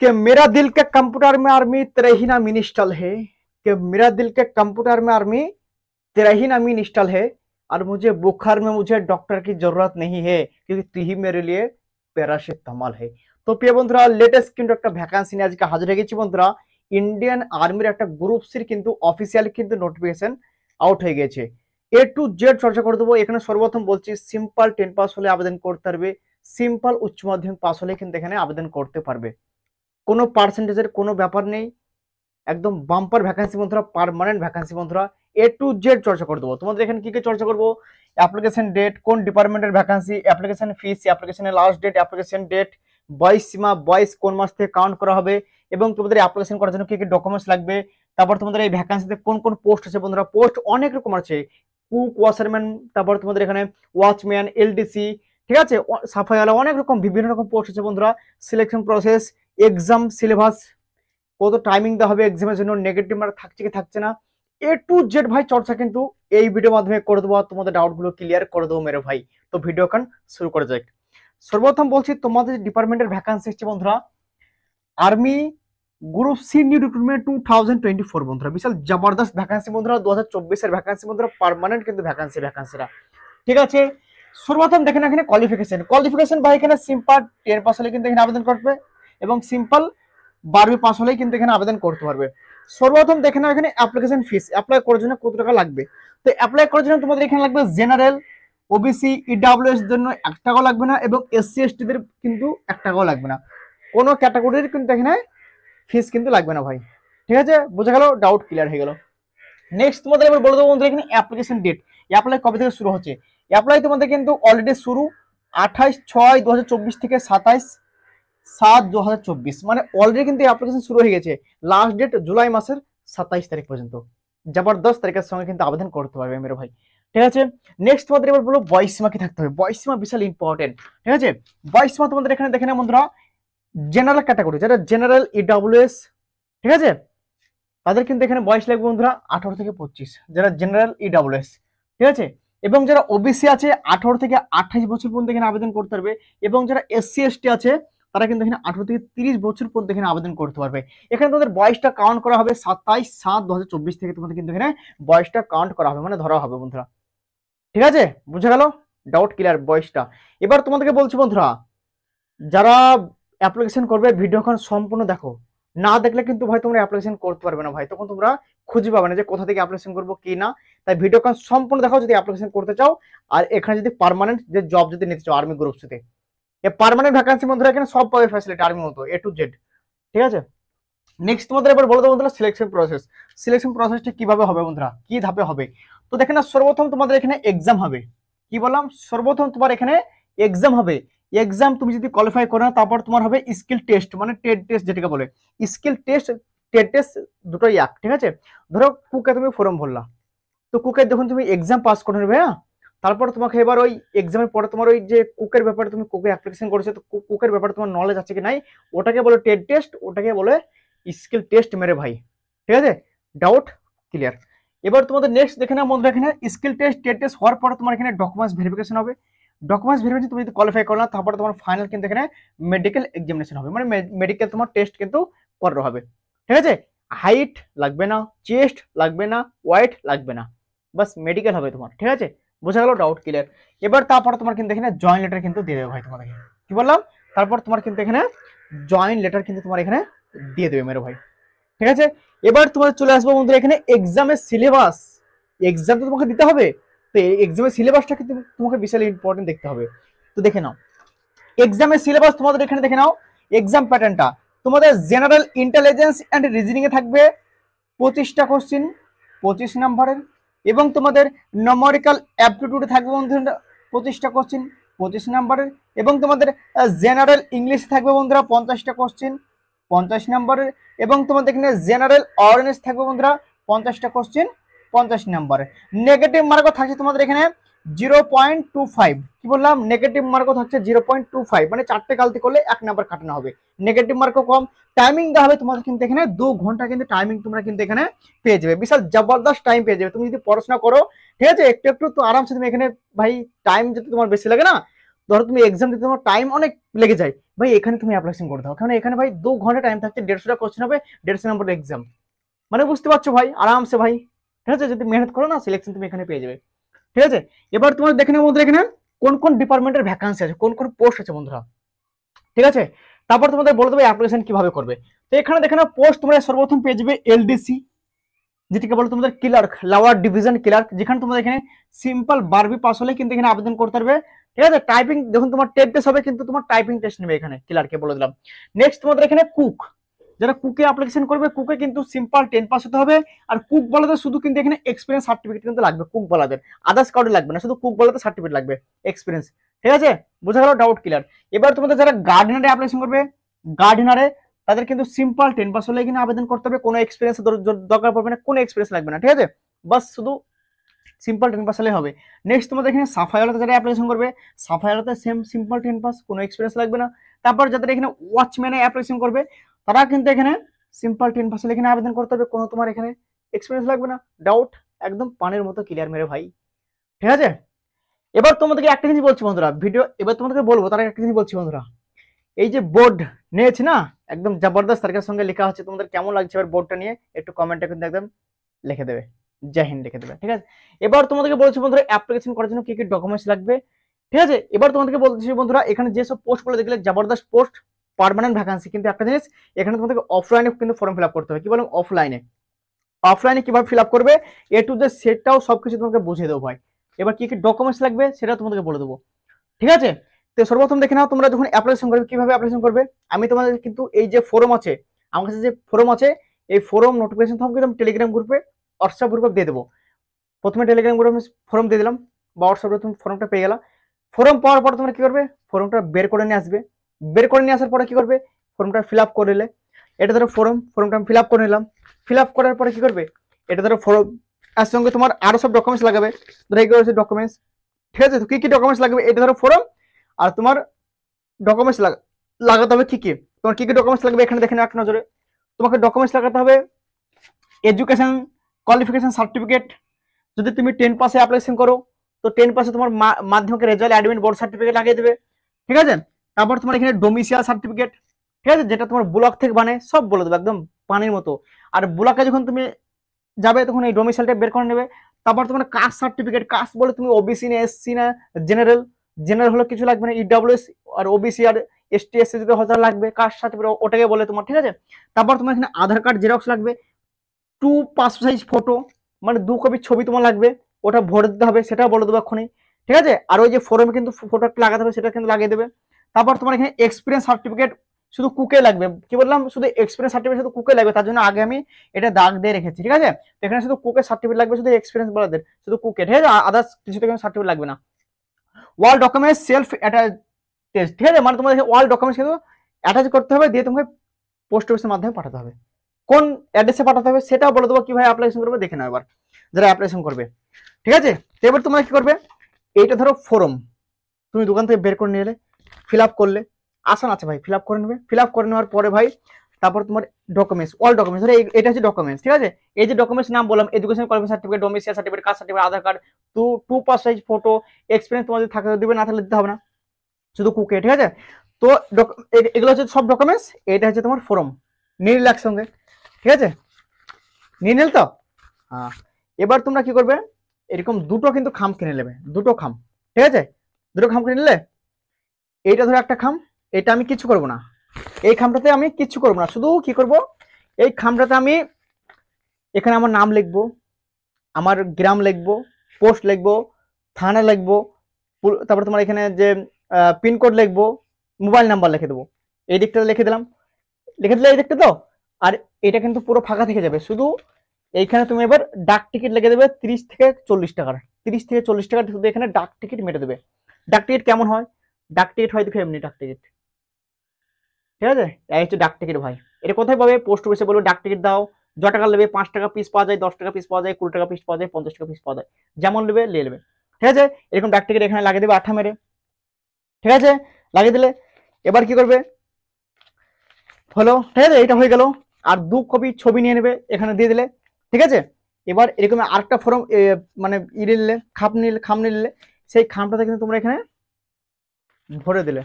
कि मेरा दिल के कंप्यूटर में आर्मी तेरे ही नाम इंस्टॉल है, कि मेरा दिल के कंप्यूटर में आर्मी तेरा ही नाम इंस्टॉल है, और मुझे बुखार में मुझे डॉक्टर की जरूरत नहीं है, क्योंकि तू ही मेरे लिए প্যারাসিটামল है। তো প্রিয় বন্ধুরা, লেটেস্ট কিন্তু একটা ভ্যাকান্সি নিয়ে আজকে হাজির হয়ে গেছি বন্ধুরা। ইন্ডিয়ান আর্মির একটা গ্রুপ সির কিন্তু অফিসিয়ালি কিন্তু নোটিফিকেশন আউট হয়ে গেছে। এ টু জেড চর্চা করে দেবো। এখানে সর্বপ্রথম বলছি, সিম্পল 10 পাস হলে আবেদন করতে পারবে, সিম্পল উচ্চ মাধ্যমিক পাস হলে কিন্তু এখানে আবেদন করতে পারবে, কোনো পার্সেন্টেজের কোনো ব্যাপার নেই, একদম বাম্পার ভ্যাকান্সি বন্ধুরা, পার্মানেন্ট ভ্যাকান্সি বন্ধুরা। এ টু জেড চর্চা করে দেবো। তোমাদের এখানে কি কি চর্চা করবো, অ্যাপ্লিকেশন ডেট, কোন ডিপার্টমেন্টের ভ্যাকান্সি, অ্যাপ্লিকেশন ফিস, অ্যাপ্লিকেশনের লাস্ট ডেট, অ্যাপ্লিকেশন ডেট, বয়স সীমা, বয়স কোন মাস থেকে কাউন্ট করা হবে, এবং তোমাদের অ্যাপ্লিকেশন করার জন্য কি কি ডকুমেন্টস লাগবে, তারপর তোমাদের এই ভ্যাকান্সিতে কোন কোন পোস্ট আছে বন্ধুরা। পোস্ট অনেক রকম আছে, কুক, ওয়াশারম্যান, তারপর তোমাদের এখানে ওয়াচম্যান, এলডিসি, ঠিক আছে, সাফাইওয়ালা, অনেক রকম বিভিন্ন রকম পোস্ট আছে বন্ধুরা। সিলেকশন প্রসেস, এক্সাম সিলেবাস, কত টাইমিং দেওয়া হবে এক্সামের জন্য, নেগেটিভ মার্ক থাকছে কি থাকছে না, এ টু জেড ভাই চর্চা কিন্তু এই ভিডিওর মাধ্যমে করে দেবো, তোমাদের ডাউটগুলো ক্লিয়ার করে দেবো মেরে ভাই। তো ভিডিও এখন শুরু করা যাক। সর্বপ্রথম বলছি, তোমাদের ডিপার্টমেন্টের ভ্যাকান্সি হচ্ছে বন্ধুরা army group C new recruitment 2024 বন্ধুরা, বিশাল জবরদস্ত ভ্যাকান্সি বন্ধুরা, 2024 এর ভ্যাকান্সি বন্ধুরা, পার্মানেন্ট কিন্তু ভ্যাকান্সিরা, ঠিক আছে। সর্বপ্রথম দেখেন এখানে কোয়ালিফিকেশন ভাই, এখানে সিম্পল 10 পাস হলে কিন্তু এখানে আবেদন করবে, এবং সিম্পল 12 পাস হলেই কিন্তু এখানে আবেদন করতে পারবে। সর্বপ্রথম দেখে নাও এখানে অ্যাপ্লিকেশন ফিস, অ্যাপ্লাই করার জন্য কত টাকা লাগবে। তো অ্যাপ্লাই করার জন্য তোমাদের এখানে লাগবে জেনারেল, ওবিসি, ইডব্লিউএস জন্য 1 টাকাও লাগবে না, এবং এসসি এসটি দের কিন্তু 1 টাকাও লাগবে না, কোনো ক্যাটাগরির কিন্তু এখানে ফিস কিন্তু লাগবে না ভাই, ঠিক আছে, বোঝা গেল, ডাউট ক্লিয়ার হয়ে গেল। নেক্সট তোমাদের এবার বলে দেবো বন্ধুরা, এখানে অ্যাপ্লিকেশন ডেট, অ্যাপ্লাই কবে থেকে শুরু হচ্ছে। অ্যাপ্লাই তোমাদের কিন্তু অলরেডি শুরু 28/6/2024 থেকে 27/7/2024, মানে অলরেডি কিন্তু অ্যাপ্লিকেশন শুরু হয়ে গেছে। লাস্ট ডেট জুলাই মাসের 27 তারিখ পর্যন্ত, জবরদস্ত তারিখের সঙ্গে কিন্তু আবেদন করতে পারবে মেরে ভাই, ঠিক আছে। নেক্সট তোমাদের এবার বলবো বয়স সীমা কি থাকতে হবে। বয়স সীমা বিশাল ইম্পর্টেন্ট, ঠিক আছে। বয়স সীমা তোমাদের এখানে দেখে না বন্ধুরা, জেনারেল ক্যাটাগরি, যারা জেনারেল ইডব্লিউএস, ঠিক আছে, তাদের কিন্তু এখানে বয়স লাগবে বন্ধুরা 18 থেকে 25, যারা জেনারেল ইডব্লিউএস, ঠিক আছে। এবং যারা ওবিসি আছে 18 থেকে 28 বছর পর্যন্ত এখানে আবেদন করতে পারবে, এবং যারা এসসি এসটি আছে তারা কিন্তু এখানে 18 থেকে 30 বছর পর্যন্ত এখানে আবেদন করতে পারবে। এখানে তোমাদের বয়সটা কাউন্ট করা হবে 27/7/2024 থেকে, তোমাদের কিন্তু এখানে বয়সটা কাউন্ট করা হবে, মানে ধরা হবে বন্ধুরা, ঠিক আছে, বুঝে গেল, ডাউট ক্লিয়ার বয়সটা। এবার তোমাদেরকে বলছি বন্ধুরা, যারা অ্যাপ্লিকেশন করবে ভিডিওখন সম্পূর্ণ দেখো, না দেখলে কিন্তু ভাই তোমরা অ্যাপ্লিকেশন করতে পারবে না ভাই, তখন তোমরা খুঁজে পাবে না যে কোথা থেকে অ্যাপ্লিকেশন করবো কি না। তাই ভিডিওখন সম্পূর্ণ দেখো যদি অ্যাপ্লিকেশন করতে চাও, আর এখানে যদি পার্মানেন্ট যে জব যদি নিতে চাও আর্মি গ্রুপ সিতে, পার্মানেন্ট ভ্যাকান্সি বন্ধুরা এখানে সব পাবে ফ্যাসিলিটি আর্মি মতো এ টু জেড, ঠিক আছে। নেক্সট তোমাদের এবার বলে দেবো বন্ধুরা সিলেকশন প্রসেসটা কিভাবে হবে বন্ধুরা, কি ধাপে হবে। তো দেখে না, সর্বপ্রথম তোমাদের এখানে এক্সাম হবে, কি বললাম, সর্বপ্রথম তোমার এখানে এক্সাম হবে। এক্সাম তুমি যদি কোয়ালিফাই করো না, তারপর তোমার হবে স্কিল টেস্ট, মানে টেট টেস্ট যেটাকে বলে, স্কিল টেস্ট টেট টেস্ট দুটোই এক, ঠিক আছে। ধরো কুকে তুমি ফর্ম ভরলা, তো কুকে যখন তুমি এক্সাম পাস করে নেবে, হ্যাঁ, তারপর তোমাকে এবার ওই এক্সামের পরে তোমার ওই যে কুকের ব্যাপারে তুমি কুকে অ্যাপ্লিকেশন করেছো, তো কুকের ব্যাপারে তোমার নলেজ আছে কি নাই, ওটাকে বলে টেট টেস্ট, ওটাকে বলে স্কিল টেস্ট মেরে ভাই, ঠিক আছে, ডাউট ক্লিয়ার। এবার তোমাদের নেক্সট দেখে না বন্ধু, এখানে স্কিল টেস্ট টেট টেস্ট হওয়ার পরে তোমার এখানে ডকুমেন্টস ভেরিফিকেশন হবে। ডকুমেন্টস ভেরিফিকেশন তুমি যদি কোয়ালিফাই করো না, তারপরে তোমার ফাইনাল কিন্তু এখানে মেডিকেল এক্সামিনেশন হবে, মানে মেডিকেল তোমার টেস্ট কিন্তু করা হবে, ঠিক আছে। হাইট লাগবে না, চেস্ট লাগবে না, ওয়েট লাগবে না, বাস মেডিকেল হবে তোমার, ঠিক আছে, বোঝা গেল, ডাউট ক্লিয়ার। এবার তারপরে তোমার কিন্তু এখানে জয়েন লেটার কিন্তু দিয়ে দেবে ভাই তোমাদেরকে, কি বললাম, তারপর তোমার কিন্তু এখানে জয়েন লেটার কিন্তু তোমার এখানে দিয়ে দেবে মেরে ভাই, ঠিক আছে। এবার তোমাদের চলে আসবো বন্ধুরা এখানে এক্সামের সিলেবাস, এক্সাম তো তোমাকে দিতে হবে, তো এক্সামের সিলেবাসটা কিন্তু তোমাকে বিশাল ইম্পর্টেন্ট দেখতে হবে। তো দেখে নাও এক্সামের সিলেবাস, তোমাদের এখানে দেখে নাও এক্সাম প্যাটার্নটা। তোমাদের জেনারেল ইন্টেলিজেন্স অ্যান্ড রিজনিং এ থাকবে 25টা কোশ্চিন 25 নম্বরের, এবং তোমাদের নম্বরিক্যাল অ্যাপটিটিউডে থাকবে বন্ধুরা 25টা কোশ্চিন 25 নম্বরের, এবং তোমাদের জেনারেল ইংলিশে থাকবে বন্ধুরা 50টা কোশ্চিন 50 নম্বরের, এবং তোমাদের এখানে জেনারেল অ্যাওয়ারনেস থাকবে বন্ধুরা 50টা কোশ্চিন 50 নম্বরের। নেগেটিভ মার্কও থাকছে তোমাদের এখানে 0.25, কি বললাম, নেগেটিভ মার্কও থাকছে 0.25, মানে 4টে গালতি করলে 1 নাম্বার কাটানো হবে, নেগেটিভ মার্কও কম। টাইমিং দেওয়া হবে তোমাদের কিন্তু এখানে 2 ঘন্টা কিন্তু টাইমিং তোমরা কিন্তু এখানে পেয়ে যাবে, বিশাল জবরদস্ত টাইম পেয়ে যাবে। তুমি যদি পড়াশোনা করো, ঠিক আছে, একটু একটু, তো আরামসে তুমি এখানে ভাই টাইম যদি তোমার বেশি লাগে না, ধরো তুমি এক্সাম দিতে তোমার টাইম অনেক লেগে যায়, ভাই এখানে তুমি অ্যাপ্লিকেশন করে দাও, কারণ এখানে ভাই 2 ঘন্টা টাইম থাকছে, 150টা কোশ্চেন হবে, 150 নম্বরের এক্সাম, মানে বুঝতে পারছো ভাই, আরামসে ভাই। ঠিক আছে, যদি মেহনত করো না সিলেকশন তুমি এখানে পেয়ে যাবে। ঠিক আছে, এবার তোমার দেখে নেবো বন্ধুরা এখানে কোন কোন ডিপার্টমেন্টের ভ্যাকান্সি আছে, কোন কোন পোস্ট আছে বন্ধুরা। ঠিক আছে, তারপর তোমাদের বলে দেবো অ্যাপ্লিকেশন কিভাবে করবে। তো এখানে দেখে নাও পোস্ট তোমরা সর্বপ্রথম পেয়ে যাবে এলডিসি, যেটাকে বলো তোমাদের ক্লার্ক, লোয়ার ডিভিশন ক্লার্ক, যেখানে তোমাদের এখানে সিম্পল বারবি পাস হলে কিন্তু এখানে আবেদন করতে পারবে। ঠিক আছে, টাইপিং যখন তোমার টেস্ট হবে কিন্তু তোমার টাইপিং টেস্ট নেবে এখানে, ক্লার্কে বলে দিলাম। নেক্সট তোমাদের এখানে কুক, যারা কুকে অ্যাপ্লিকেশন করবে, কুকে কিন্তু সিম্পল 10 পাস হতে হবে। আর কুক বলাদের শুধু কিন্তু এখানে এক্সপিরিয়েন্স সার্টিফিকেট কিন্তু লাগবে, কুক বলাদের আদার্স কাউডে লাগবে না, শুধু কুক বলাদের সার্টিফিকেট লাগবে, এক্সপিরিয়েন্স। ঠিক আছে, বোঝা গেল, ডাউট ক্লিয়ার। এবার তোমাদের যারা গার্ডেনারে অ্যাপ্লিকেশন করবে, গার্ডেনারে তাদের কিন্তু সিম্পল 10 পাস হলে এখানে আবেদন করতে হবে, কোনো এক্সপিরিয়েন্স দরকার পড়বে না, কোনো এক্সপিরিয়েন্স লাগবে না। ঠিক আছে, বাস শুধু সিম্পল 10 পাস হলে হবে। নেক্সট তোমাদের এখানে সাফাইয়ালাতে যারা অ্যাপ্লিকেশন করবে, সাফাইয়ালাতে সেম সিম্পল 10 পাস, কোনো এক্সপিরিয়েন্স লাগবে না। তারপর যাদের এখানে ওয়াচম্যানে অ্যাপ্লিকেশন করবে, তারা কিন্তু এখানে সিম্পল 10 পাস হলে এখানে আবেদন করতে হবে, কোনো তোমার এখানে এক্সপিরিয়েন্স লাগবে না। ডাউট একদম পানির মতো ক্লিয়ার মেরে ভাই। ঠিক আছে, এবার তোমাদেরকে একটা জিনিস বলছি বন্ধুরা, ভিডিও এবার তোমাদেরকে বলবো, তার একটা জিনিস বলছি বন্ধুরা, এই যে বোর্ড নিয়েছি না, একদম জবরদস্ত তারিখের সঙ্গে লেখা হচ্ছে, তোমাদের কেমন লাগছে এবার বোর্ডটা নিয়ে একটু কমেন্টে কিন্তু একদম লিখে দেবে, জয় হিন্দ লিখে দেবে। ঠিক আছে, এবার তোমাদেরকে বলছি বন্ধুরা অ্যাপ্লিকেশন করার জন্য কি কি ডকুমেন্টস লাগবে। ঠিক আছে, এবার তোমাদেরকে বলতেছি বন্ধুরা, এখানে যেসব পোস্টগুলো দেখলে জবরদস্ত পোস্ট, পার্মানেন্ট ভ্যাকান্সি, কিন্তু একটা জিনিস এখানে তোমাদেরকে অফলাইনে কিন্তু ফর্ম ফিল আপ করতে হবে। কি বললাম, অফলাইনে। অফলাইনে কিভাবে ফিল আপ করবে এ টু জেড সেটাও সবকিছু তোমাকে বুঝিয়ে দেবো ভাই। এবার কি কি ডকুমেন্টস লাগবে সেটা তোমাদেরকে বলে দেবো। ঠিক আছে, তো সর্বপ্রথম দেখে নাও তোমরা যখন অ্যাপ্লিকেশন করবে কিভাবে অ্যাপ্লিকেশন করবে। আমি তোমাদের কিন্তু এই যে ফোরাম আছে, আমার কাছে যে ফোরাম আছে, এই ফোরাম নোটিফিকেশন ফর্ম কিন্তু টেলিগ্রাম গ্রুপে, হোয়াটসঅ্যাপ গ্রুপে দিয়ে দেবো। প্রথমে টেলিগ্রাম গ্রুপে ফোরাম দিয়ে দিলাম, বা হোয়াটসঅ্যাপে তুমি ফোরামটা পেয়ে গেলা। ফোরাম পাওয়ার পর তোমরা কি করবে, ফোরামটা বের করে নিয়ে আসবে। বের করে নিয়ে আসার পরে কি করবে, ফর্মটা ফিল আপ করে নিলে, এটা ধরো ফর্মটা আমি ফিল আপ করে নিলাম। ফিল আপ করার পরে কি করবে, এটা ধরো ফর্ম, আর সঙ্গে তোমার আরো সব ডকুমেন্টস লাগাবে, ধরো এগুলো হচ্ছে ডকুমেন্টস। ঠিক আছে, তো কি কি ডকুমেন্টস লাগবে, এটা ধরো ফর্ম, আর তোমার ডকুমেন্টস লাগাতে হবে কি কি, তোমার কি কি ডকুমেন্টস লাগবে এখানে দেখে নাও এক নজরে। তোমাকে ডকুমেন্টস লাগাতে হবে এডুকেশন কোয়ালিফিকেশন সার্টিফিকেট, যদি তুমি 10 পাসে অ্যাপ্লিকেশন করো তো 10 পাসে তোমার মাধ্যমিক রেজাল্ট, অ্যাডমিট, বোর্ড সার্টিফিকেট লাগিয়ে দেবে। ঠিক আছে, তারপর তোমার এখানে ডোমিসিয়াল সার্টিফিকেট, ঠিক আছে, যেটা তোমার ব্লক থেকে বানায়, সব বলে দেবে একদম পানির মতো। আর ব্লকে যখন তুমি যাবে তখন এই ডোমিসাইলটা বের করে নেবে। তারপর তোমার কাস্ট সার্টিফিকেট, কাস্ট বলে তুমি ওবিসি না এসসি না জেনারেল, জেনারেল হলে কিছু লাগবে না, ইডব্লিউএস আর ওবিসি আর এসটি এসসি যদি হাজার লাগবে, কাস্ট সার্টিফিকেট ওটাকে বলে তোমার। ঠিক আছে, তারপর তোমার এখানে আধার কার্ড জেরক্স লাগবে, 2 পাসপোর্ট সাইজ ফটো, মানে 2 কপি ছবি তোমার লাগবে, ওটা ভরে দিতে হবে, সেটা বলে দেবো এক্ষুনি। ঠিক আছে, আর ওই যে ফর্মে কিন্তু ফটো লাগাতে হবে, সেটা কিন্তু লাগিয়ে দেবে। তারপর তোমার এখানে এক্সপিরিয়েন্স সার্টিফিকেট শুধু কুকে লাগবে, কি বললাম, শুধু এক্সপিরিয়েন্স সার্টিফিকেট শুধু কুকে লাগবে, তার জন্য আগে আমি এটা দাগ দিয়ে রেখেছি। ঠিক আছে, এখানে শুধু কুকের সার্টিফিকেট লাগবে, শুধু এক্সপিরিয়েন্স বলাদের শুধু কুকে। ঠিক আছে, আদার্স কিছু তো সার্টিফিকেট লাগবে না। ওয়াল ডকুমেন্টস সেলফ অ্যাটাচ টেস্ট, ঠিক আছে, মানে তোমাদের ওয়াল ডকুমেন্টস কিন্তু অ্যাটাচ করতে হবে, দিয়ে তোমাকে পোস্ট অফিসের মাধ্যমে পাঠাতে হবে। কোন অ্যাড্রেসে পাঠাতে হবে সেটাও বলে দেবো, কিভাবে অ্যাপ্লিকেশন করবে দেখে নাও এবার যারা অ্যাপ্লিকেশন করবে। ঠিক আছে, তো এবার তোমরা কি করবে, এইটা ধরো ফর্ম তুমি দোকান থেকে বের করে নিয়ে এলে, ফিল আপ করলে, আসান আছে ভাই, ফিল আপ করে নেবে। ফিল আপ করে নেওয়ার পরে ভাই তারপর তোমার ডকুমেন্টস, অল ডকুমেন্টস, ধরো এটা হচ্ছে ডকুমেন্টস। ঠিক আছে, এই যে ডকুমেন্টস নাম বললাম, education qualification certificate, domicile certificate, caste certificate, Aadhaar card, 2 pass size photo, experience তোমাদের থাকলে দিবে, না থাকলে দিতে হবে না, শুধু কুকে। ঠিক আছে, তো এগুলো হচ্ছে সব ডকুমেন্টস, এটা হচ্ছে তোমার ফর্ম নিয়ে নিলে একসঙ্গে। ঠিক আছে, নিয়ে নিল তো, হ্যাঁ। এবার তোমরা কি করবে, এরকম দুটো কিন্তু খাম কিনে নেবে, দুটো খাম। ঠিক আছে, দুটো খাম কিনে নিলে, এইটা ধরো একটা খাম, এটা আমি কিছু করব না, এই খামটাতে আমি কিছু করব না, শুধু কি করব, এই খামটাতে আমি এখানে আমার নাম লিখবো, আমার গ্রাম লিখবো, পোস্ট লিখবো, থানা লিখবো, তারপর তোমার এখানে যে পিনকোড লিখবো, মোবাইল নাম্বার লিখে দেবো, এই দিকটা লিখে দিলাম, লিখে দিলে এই দিকটা তো। আর এটা কিন্তু পুরো ফাঁকা থেকে যাবে, শুধু এইখানে তুমি এবার ডাক টিকিট লিখে দেবে 30 থেকে 40 টাকার, 30 থেকে 40 টাকার শুধু এখানে ডাক টিকিট মেটে দেবে। ডাক টিকিট কেমন হয়, ডাক টিকিট হয় দেখো এমনি ডাক টিকিট। ঠিক আছে, এই হচ্ছে ডাক টিকিট ভাই। এটা কোথায় পাবে, পোস্ট অফিসে বলবে ডাক টিকিট দাও, য টাকা নেবে, 5 টাকা পিস পাওয়া যায়, 10 টাকা পিস পাওয়া যায়, 20 টাকা পিস পাওয়া যায়, 50 টাকা পিস পাওয়া যায়, যেমন নেবে নিয়ে নেবে। ঠিক আছে, এরকম ডাক টিকিট এখানে লাগিয়ে দেবে আঠা মেরে। ঠিক আছে, লাগিয়ে দিলে এবার কি করবে, হলো, ঠিক আছে, এটা হয়ে গেল। আর 2 কপি ছবি নিয়ে নেবে, এখানে দিয়ে দিলে। ঠিক আছে, এবার এরকম আরেকটা ফর্ম, মানে নিলে খাম নিলে, সেই খামটাতে কিন্তু তোমরা এখানে ভরে দিলে,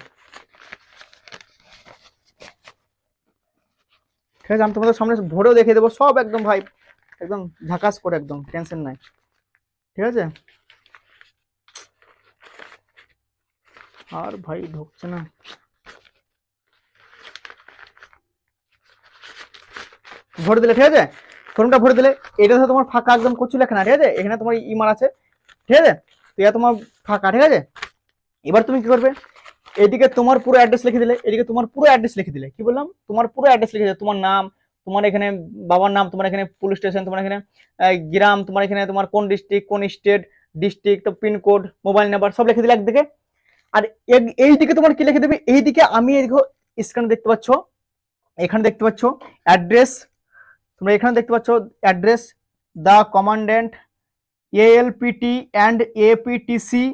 ঠিক আছে? আমি তোমাদের সামনে ভরেও দেখিয়ে দেবো সব একদম ভাই, একদম ঝাকাস করে, একদম টেনশন নাই, ঠিক আছে? আর ভাই ঢুকছে না, ভরে দিলে, ঠিক আছে? ফর্মটা ভরে দিলে, এটা তো তোমার ফাঁকা একদম কচু লেখা না, ঠিক আছে? এখানে তোমার ইমার আছে, ঠিক আছে? তো এটা তোমার ফাঁকা, ঠিক আছে? এবার তুমি কি করবে, এদিকে তোমার পুরো অ্যাড্রেস লিখে দিলে, এদিকে তোমার পুরো অ্যাড্রেস লিখে দিলে, কি বললাম, তোমার পুরো অ্যাড্রেস লিখে দিলে, তোমার নাম, তোমার এখানে বাবার নাম, তোমার এখানে পুলিশ স্টেশন, তোমার এখানে গ্রাম, তোমার এখানে তোমার কোন ডিস্ট্রিক্ট, কোন স্টেট, ডিস্ট্রিক্ট, তো পিনকোড, মোবাইল নাম্বার সব লিখে দিলে একদিকে। আর এইদিকে তোমার কি লিখে দেবে, এইদিকে আমি এদিকে স্ক্রিনে দেখতে পাচ্ছ, এখানে দেখতে পাচ্ছ অ্যাড্রেস, তোমরা এখানে দেখতে পাচ্ছ address, the commandant ALPT and APTC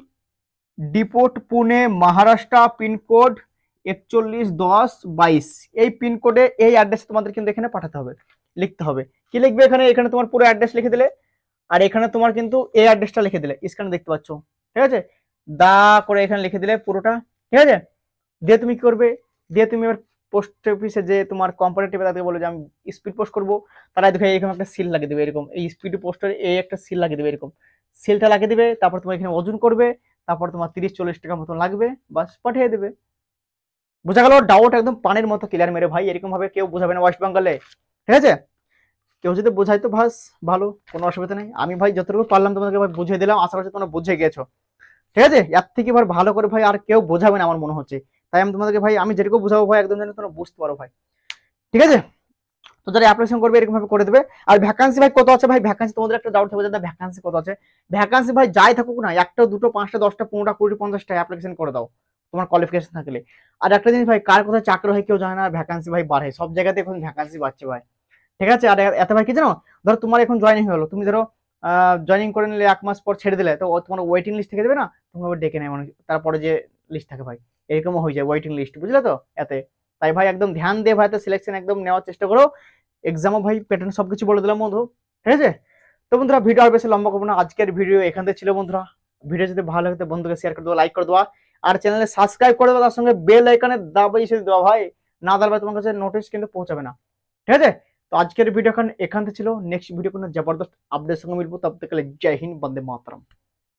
depot Pune Maharashtra, pincode 411022। এই পিনকোডে এই অ্যাড্রেস তোমাদের কিন্তু এখানে পাঠাতে হবে, লিখতে হবে। কি লিখবে এখানে, এখানে তোমার পুরো অ্যাড্রেস লিখে দিলে, আর এখানে তোমার কিন্তু এই অ্যাড্রেসটা লিখে দিলে, স্ক্রিনে দেখতে পাচ্ছ, ঠিক আছে? দা করে এখানে লিখে দিলে পুরোটা, ঠিক আছে? দিয়ে তুমি কি করবে, দিয়ে তুমি এবার পোস্ট অফিসে যে তোমার কোম্পারেটিভ তাদেরকে বলে যে আমি স্পিড পোস্ট করবো, তারা দেখে এরকম একটা সিল লাগিয়ে দেবে, এরকম এই স্পিড পোস্টের এই একটা সিল লাগিয়ে দেবে, এরকম সিলটা লাগিয়ে দিবে, তারপর তোমার এখানে ওজন করবে, তারপর তোমার 30-40 টাকা মতো লাগবে, বাস পাঠিয়ে দেবে। বোঝা গেল? ডাউট একদম পানির মতো ক্লিয়ার মেরে ভাই, এরকম ভাবে কেউ বোঝাবে না ওয়েস্ট বেঙ্গলে, ঠিক আছে? কেউ যদি বোঝাই তো ভাস ভালো, কোনো অসুবিধা নেই। আমি ভাই যতটুকু পারলাম তোমাদেরকে ভাই বুঝিয়ে দিলাম, আশা করছি তোমরা বুঝে গেছো, ঠিক আছে? এর থেকে এবার ভালো করে ভাই আর কেউ বোঝাবে না আমার মনে হচ্ছে, তাই আমি তোমাদেরকে ভাই আমি যেটুকু বোঝাবো ভাই একদম যেন তোমরা বুঝতে পারো ভাই, ঠিক আছে? তো যারা অ্যাপ্লিকেশন করবে এরকম ভাবে করে দেবে। আর ভ্যাকান্সি ভাই কত আছে, ভাই ভ্যাকান্সি তোমাদের একটা ডাউট থাকবে যে ভ্যাকান্সি কত আছে। ভ্যাকান্সি ভাই যাই থাকুক না, একটা দুটো পাঁচটা 10টা 15টা 20 50টা অ্যাপ্লিকেশন করে দাও তোমার কোয়ালিফিকেশন থাকলে। আর একটা জিনিস ভাই, কার কোথায় চাকরি হয় কেউ জানে না, ভ্যাকান্সি ভাই বাড়ে, সব জায়গাতে এখন ভ্যাকান্সি বাড়ছে ভাই, ঠিক আছে? আর এত ভাই কি জানো, ধরো তোমার এখন জয়েনিং হয়ে গেলো, তুমি ধরো জয়েনিং করে নিলে 1 মাস পর ছেড়ে দিলে, তো তোমার ওয়েটিং লিস্ট থেকে দেবে না, তোমাকে ডেকে নেয় মানে, তারপরে যে লিস্ট থাকে ভাই, এরকমও হয়ে যায় ওয়েটিং লিস্ট, বুঝলে তো? এতে তাই ভাই একদম ধ্যান দিয়ে ভাই সিলেকশন একদম নেওয়ার চেষ্টা করো। এক্সামও ভাই প্যাটার্ন সবকিছু বলে দিলাম বন্ধু, ঠিক আছে? তো বন্ধুরা ভিডিও আর বেশি লম্বা করবো না, আজকের ভিডিও এখান থেকে ছিল বন্ধুরা। ভিডিও যদি ভালো লাগে বন্ধুকে শেয়ার করে দেওয়া, লাইক করে দেওয়া, আর চ্যানেলে সাবস্ক্রাইব করে দেওয়া, তার সঙ্গে বেল আইকনে দাবিয়ে দেওয়া ভাই, না দাঁড়াবে তোমার কাছে নোটিশ কিন্তু পৌঁছাবে না, ঠিক আছে? তো আজকের ভিডিও এখান থেকে ছিল, নেক্সট ভিডিও কোনো জবরদস্ত আপডেট সঙ্গে মিলবো, তব তক के लिए जय हिंद, वंदे मातरम।